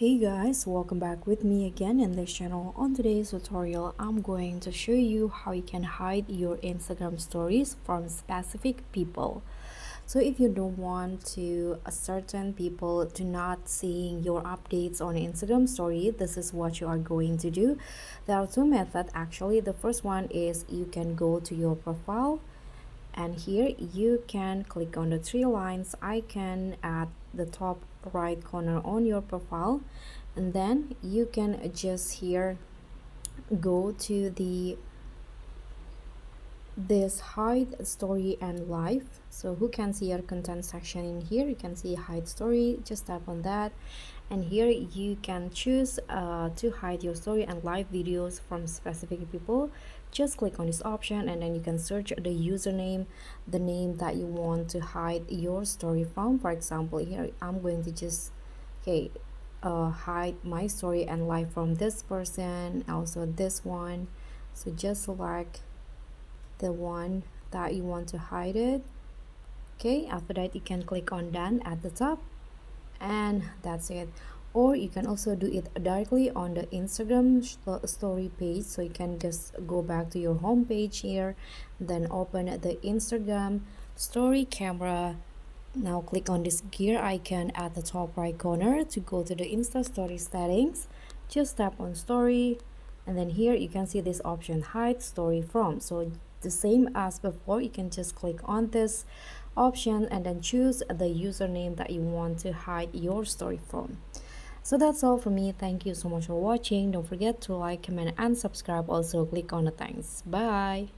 Hey guys, welcome back with me again in this channel. On today's tutorial, I'm going to show you how you can hide your Instagram stories from specific people. So if you don't want to a certain people to not seeing your updates on Instagram story, this is what you are going to do. There are two methods actually. The first one is you can go to your profile, and here you can click on the three lines icon at the top right corner on your profile, and then you can just here go to the this hide story and live. So who can see your content section in here? You can see hide story, just tap on that, and here you can choose to hide your story and live videos from specific people. Just click on this option, and then you can search the username, the name that you want to hide your story from. For example, here I'm going to just hide my story and live from this person, also this one. So just select the one that you want to hide it. Okay, after that you can click on done at the top, and that's it. Or you can also do it directly on the Instagram story page. So you can just go back to your home page here, then open the Instagram story camera. Now click on this gear icon at the top right corner to go to the Insta story settings. Just tap on story, and then here you can see this option hide story from. So the same as before, you can just click on this option and then choose the username that you want to hide your story from. So that's all for me. Thank you so much for watching. Don't forget to like, comment, and subscribe. Also click on the thanks. Bye.